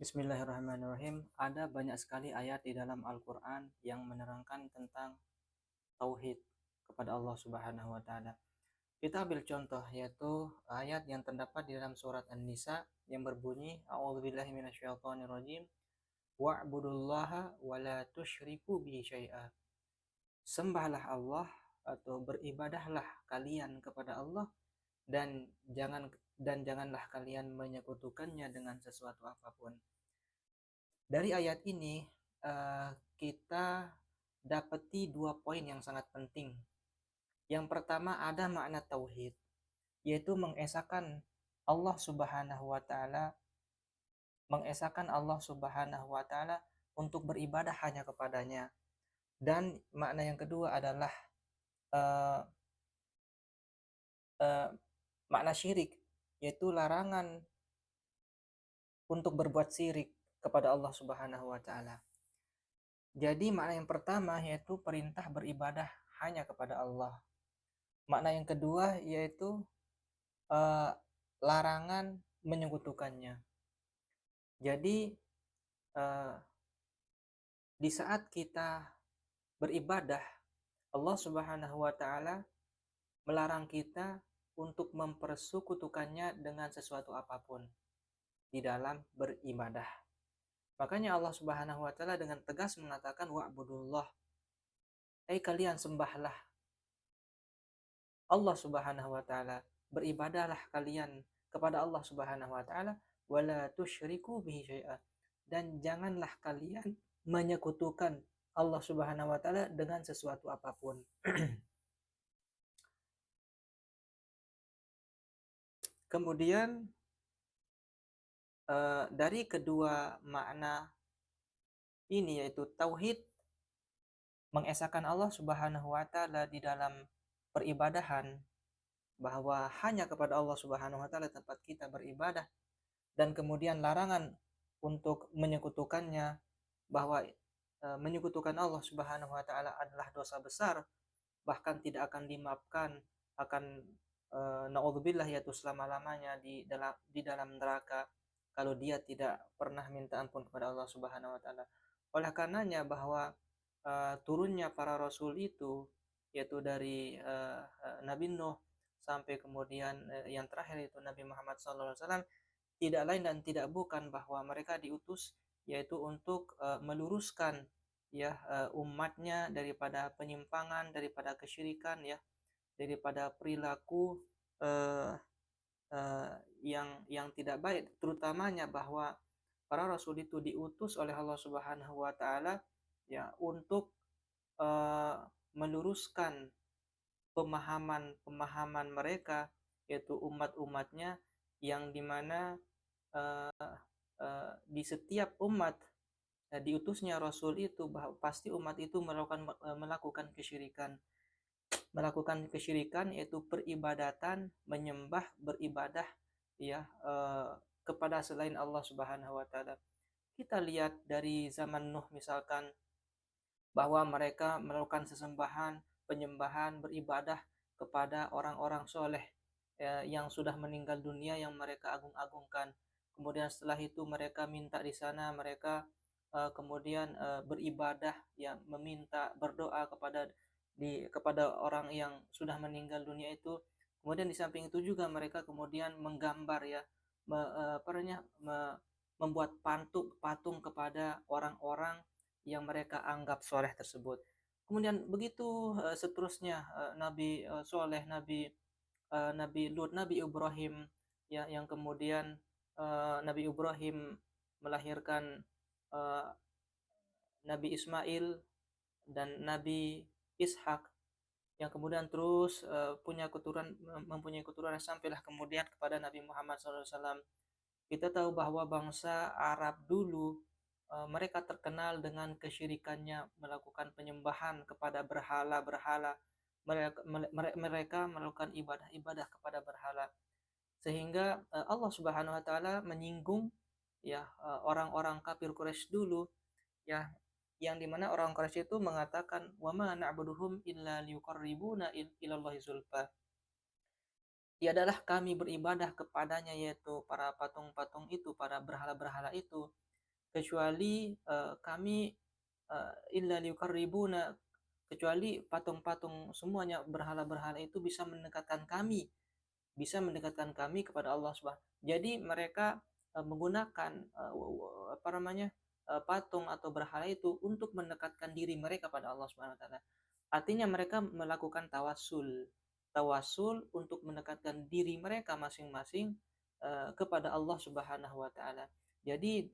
Bismillahirrahmanirrahim. Ada banyak sekali ayat di dalam Al-Quran yang menerangkan tentang tauhid kepada Allah Subhanahu wa Ta'ala. Kita ambil contoh, yaitu ayat yang terdapat di dalam surat An-Nisa yang berbunyi, A'udzubillahi minasyaitonirrajim, wa'budullaha wa la tusyriku bihi syai'a. Sembahlah Allah atau beribadahlah kalian kepada Allah dan janganlah kalian menyekutukannya dengan sesuatu apapun. Dari ayat ini kita dapati dua poin yang sangat penting. Yang pertama ada makna tauhid, yaitu mengesahkan Allah Subhanahu wa taala, untuk beribadah hanya kepadanya. Dan makna yang kedua adalah uh, uh, makna syirik, yaitu larangan untuk berbuat syirik kepada Allah Subhanahu wa taala. Jadi makna yang pertama yaitu perintah beribadah hanya kepada Allah. Makna yang kedua yaitu larangan menyekutukannya. Jadi di saat kita beribadah, Allah Subhanahu wa taala melarang kita untuk mempersekutukannya dengan sesuatu apapun di dalam beribadah. Makanya Allah Subhanahu wa taala dengan tegas mengatakan wa'budullah. Kalian sembahlah Allah Subhanahu wa taala, beribadahlah kalian kepada Allah Subhanahu wa taala, wala tusyriku bihi syai'a, dan janganlah kalian menyekutukan Allah Subhanahu wa taala dengan sesuatu apapun. Kemudian dari kedua makna ini, yaitu tauhid, mengesahkan Allah Subhanahu wa taala di dalam peribadahan, bahwa hanya kepada Allah Subhanahu wa taala tempat kita beribadah, dan kemudian larangan untuk menyekutukannya, bahwa menyekutukan Allah Subhanahu wa taala adalah dosa besar, bahkan tidak akan dimaafkan, akan naudzubillah yaitu selama-lamanya di dalam neraka kalau dia tidak pernah minta ampun kepada Allah Subhanahu wa taala. Oleh karenanya bahwa turunnya para rasul itu, yaitu dari Nabi Nuh sampai kemudian yang terakhir itu Nabi Muhammad SAW, tidak lain dan tidak bukan bahwa mereka diutus yaitu untuk meluruskan umatnya daripada penyimpangan, daripada kesyirikan, daripada perilaku yang tidak baik, terutamanya bahwa para rasul itu diutus oleh Allah Subhanahu wa taala untuk meluruskan pemahaman mereka, yaitu umat-umatnya, yang dimana di setiap umat diutusnya rasul itu bahwa pasti umat itu melakukan kesyirikan, yaitu peribadatan, menyembah, beribadah kepada selain Allah Subhanahu wa taala. Kita lihat dari zaman Nuh misalkan, bahwa mereka melakukan penyembahan, beribadah kepada orang-orang soleh yang sudah meninggal dunia, yang mereka agung-agungkan. Kemudian setelah itu mereka minta di sana, mereka kemudian beribadah, meminta, berdoa kepada orang yang sudah meninggal dunia itu. Kemudian di samping itu juga mereka kemudian menggambar, membuat patung kepada orang-orang yang mereka anggap soleh tersebut. Kemudian begitu seterusnya, Nabi Soleh, Nabi Lut, Nabi Ibrahim, yang kemudian Nabi Ibrahim melahirkan Nabi Ismail dan Nabi Ishak, yang kemudian terus mempunyai keturunan sampailah kemudian kepada Nabi Muhammad SAW. Kita tahu bahwa bangsa Arab dulu mereka terkenal dengan kesyirikannya, melakukan penyembahan kepada berhala-berhala. Mereka melakukan ibadah kepada berhala, sehingga Allah Subhanahu wa taala menyinggung orang-orang kafir Quraisy dulu, yang dimana orang Quraisy itu mengatakan wa ma na'buduhum illa liqarribuna ilallahi zulfa. Adalah kami beribadah kepadanya, yaitu para patung-patung itu, para berhala-berhala itu, kecuali kami illa liqarribuna, kecuali patung-patung semuanya berhala-berhala itu bisa mendekatkan kami kepada Allah Subhanahu. Jadi mereka menggunakan apa namanya patung atau berhala itu untuk mendekatkan diri mereka pada Allah Subhanahu wa taala. Artinya mereka melakukan tawasul. Tawasul untuk mendekatkan diri mereka masing-masing kepada Allah Subhanahu wa taala. Jadi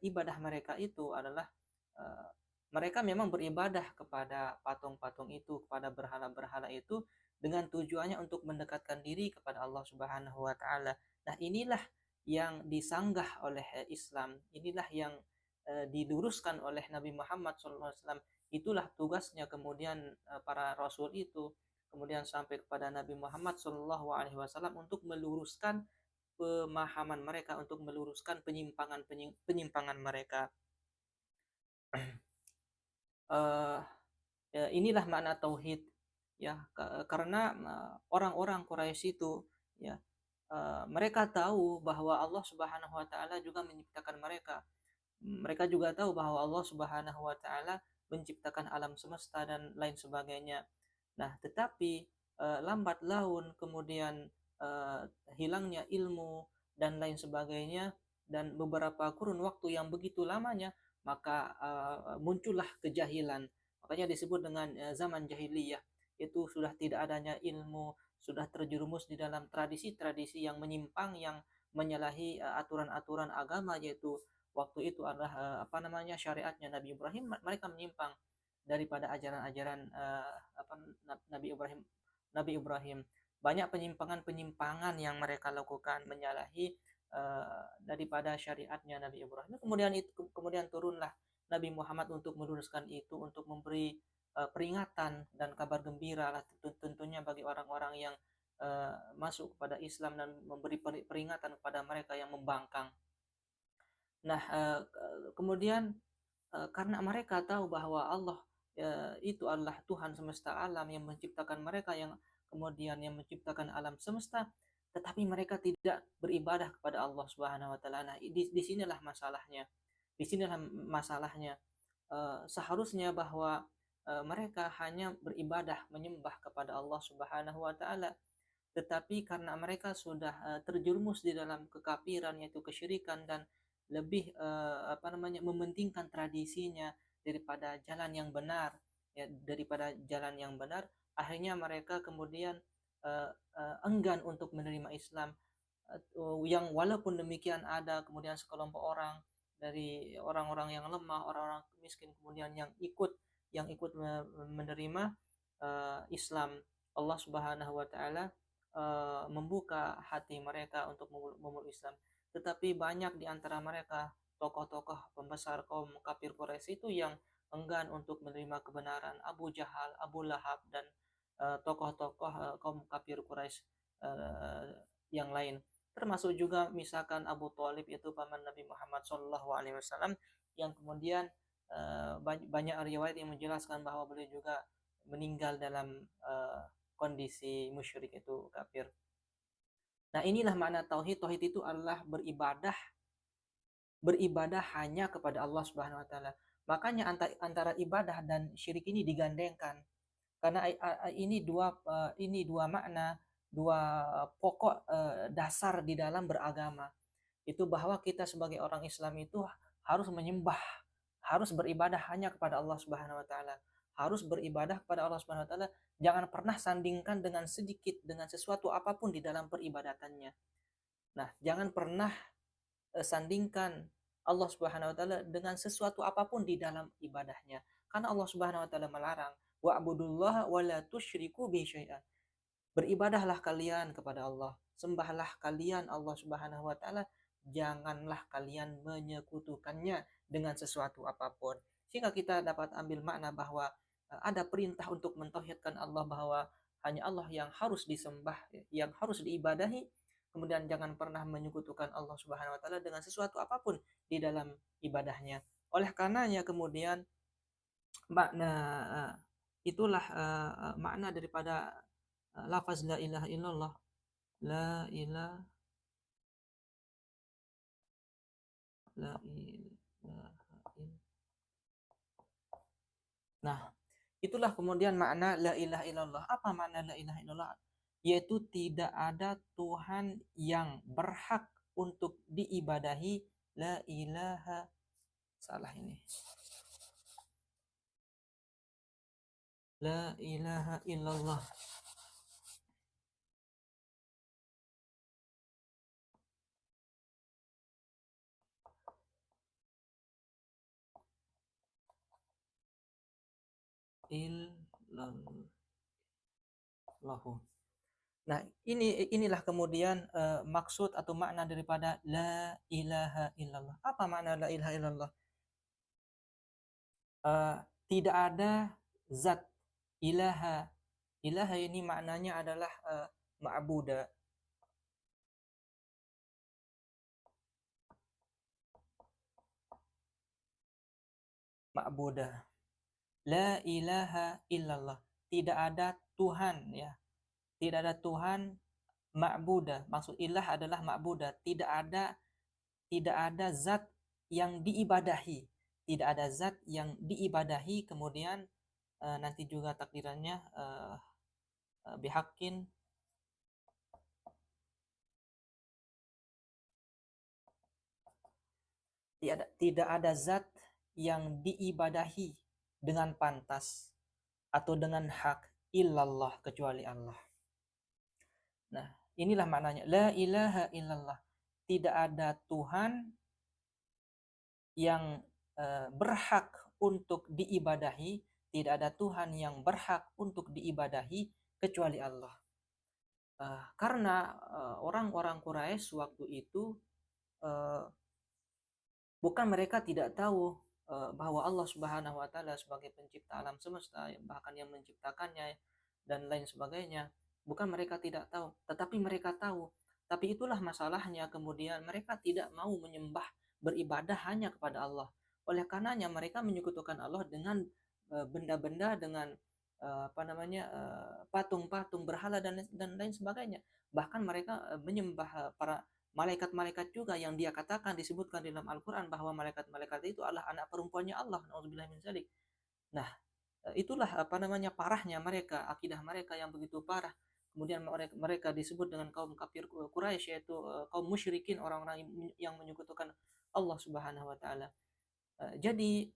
ibadah mereka itu adalah uh, mereka memang beribadah kepada patung-patung itu, kepada berhala-berhala itu dengan tujuannya untuk mendekatkan diri kepada Allah Subhanahu wa taala. Nah, inilah yang disanggah oleh Islam. Inilah yang diluruskan oleh Nabi Muhammad SAW. Itulah tugasnya kemudian para rasul itu kemudian sampai kepada Nabi Muhammad SAW untuk meluruskan pemahaman mereka, untuk meluruskan penyimpangan mereka. Inilah makna tauhid, ya, karena orang-orang Quraisy itu, ya, mereka tahu bahwa Allah Subhanahu wa taala juga menciptakan mereka. Mereka juga tahu bahwa Allah Subhanahu wa taala menciptakan alam semesta dan lain sebagainya. Nah, tetapi lambat laun kemudian uh, hilangnya ilmu dan lain sebagainya, dan beberapa kurun waktu yang begitu lamanya, maka muncullah kejahilan. Makanya disebut dengan zaman jahiliyah. Itu sudah tidak adanya ilmu, sudah terjerumus di dalam tradisi-tradisi yang menyimpang, yang menyalahi aturan-aturan agama, yaitu waktu itu adalah apa namanya syariatnya Nabi Ibrahim. Mereka menyimpang daripada ajaran-ajaran Nabi Ibrahim. Banyak penyimpangan-penyimpangan yang mereka lakukan menyalahi daripada syariatnya Nabi Ibrahim. Kemudian turunlah Nabi Muhammad untuk meluruskan itu, untuk memberi peringatan dan kabar gembira lah tentunya bagi orang-orang yang masuk kepada Islam, dan memberi peringatan kepada mereka yang membangkang. Nah, kemudian karena mereka tahu bahwa Allah itu adalah Tuhan semesta alam yang menciptakan mereka, yang kemudian yang menciptakan alam semesta, tetapi mereka tidak beribadah kepada Allah Subhanahu wa taala. Nah, di sinilah masalahnya. Di sinilah masalahnya. Seharusnya bahwa mereka hanya beribadah menyembah kepada Allah Subhanahu wa taala, tetapi karena mereka sudah terjerumus di dalam kekafiran, yaitu kesyirikan, dan lebih apa namanya mementingkan tradisinya daripada jalan yang benar, ya, daripada jalan yang benar, akhirnya mereka kemudian enggan untuk menerima Islam. Yang walaupun demikian ada kemudian sekelompok orang dari orang-orang yang lemah, orang-orang miskin, kemudian yang ikut menerima Islam. Allah Subhanahu wa taala membuka hati mereka untuk memeluk Islam. Tetapi banyak di antara mereka, tokoh-tokoh pembesar kaum kafir Quraisy itu, yang enggan untuk menerima kebenaran. Abu Jahal, Abu Lahab, dan tokoh-tokoh kaum kafir Quraisy yang lain. Termasuk juga misalkan Abu Thalib, itu paman Nabi Muhammad SAW, yang kemudian banyak riwayat yang menjelaskan bahwa beliau juga meninggal dalam kondisi musyrik, itu kafir. Nah, inilah makna tauhid. Tauhid itu adalah beribadah hanya kepada Allah Subhanahu wa taala. Makanya antara ibadah dan syirik ini digandengkan. Karena ini dua makna, dua pokok dasar di dalam beragama. Itu bahwa kita sebagai orang Islam itu harus menyembah, harus beribadah hanya kepada Allah Subhanahu wa taala. Harus beribadah kepada Allah Subhanahu wa taala, jangan pernah sandingkan dengan sesuatu apapun di dalam peribadatannya. Nah, jangan pernah sandingkan Allah Subhanahu wa taala dengan sesuatu apapun di dalam ibadahnya. Karena Allah Subhanahu wa taala melarang, wa'budullaha wa la tusyriku bi syai'an. Beribadahlah kalian kepada Allah, sembahlah kalian Allah Subhanahu wa taala, janganlah kalian menyekutukannya dengan sesuatu apapun. Sehingga kita dapat ambil makna bahwa ada perintah untuk mentauhidkan Allah, bahwa hanya Allah yang harus disembah, yang harus diibadahi. Kemudian jangan pernah menyekutukan Allah Subhanahu wa taala dengan sesuatu apapun di dalam ibadahnya. Oleh karenanya kemudian makna itulah makna daripada lafaz la ilaha illallah. La ilaha la ilaha Nah, itulah kemudian makna la ilaha illallah. Apa makna la ilaha illallah? Yaitu tidak ada Tuhan yang berhak untuk diibadahi. La ilaha, salah ini. La ilaha illallah. Illallahu. Nah, inilah kemudian maksud atau makna daripada la ilaha illallah. Apa makna la ilaha illallah? Eh, Tidak ada zat ilaha. Ilaha ini maknanya adalah ma'buda. Ma'buda. La ilaha illallah. Tidak ada Tuhan, ya. Tidak ada Tuhan ma'buda. Maksud ilah adalah ma'buda. Tidak ada zat yang diibadahi. Tidak ada zat yang diibadahi, kemudian nanti juga takdirannya bihakin, tidak ada zat yang diibadahi dengan pantas atau dengan hak illallah, kecuali Allah. Nah, inilah maknanya la ilaha illallah. Tidak ada Tuhan yang berhak untuk diibadahi, tidak ada Tuhan yang berhak untuk diibadahi kecuali Allah. Karena orang-orang Quraisy waktu itu uh, bukan mereka tidak tahu bahwa Allah Subhanahu wa taala sebagai pencipta alam semesta, bahkan yang menciptakannya dan lain sebagainya. Bukan mereka tidak tahu, tetapi mereka tahu. Tapi itulah masalahnya, kemudian mereka tidak mau menyembah, beribadah hanya kepada Allah. Oleh karenanya mereka menyekutukan Allah dengan benda-benda, dengan patung-patung, berhala dan lain sebagainya. Bahkan mereka menyembah para malaikat-malaikat juga, yang dia katakan, disebutkan dalam Al-Quran bahwa malaikat-malaikat itu adalah anak perempuannya Allah. Nauzubillah min dzalik. Nah, itulah parahnya mereka, akidah mereka yang begitu parah. Kemudian mereka disebut dengan kaum kafir Quraisy, yaitu kaum musyrikin, orang-orang yang menyekutukan Allah Subhanahu wa taala. Jadi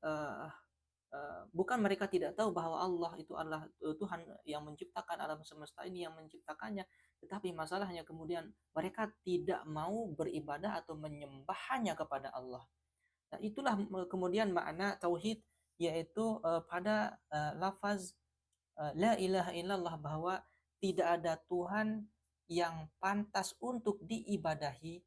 bukan mereka tidak tahu bahwa Allah itu adalah Tuhan yang menciptakan alam semesta ini, yang menciptakannya, tetapi masalahnya kemudian mereka tidak mau beribadah atau menyembah hanya kepada Allah. Nah, itulah kemudian makna tauhid, yaitu pada lafaz la ilaha illallah, bahwa tidak ada Tuhan yang pantas untuk diibadahi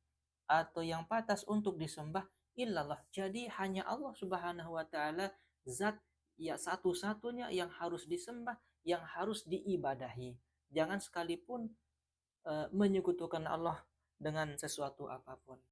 atau yang pantas untuk disembah illallah. Jadi hanya Allah Subhanahu wa taala, zat ya satu-satunya yang harus disembah, yang harus diibadahi. Jangan sekalipun menyekutukan Allah dengan sesuatu apapun.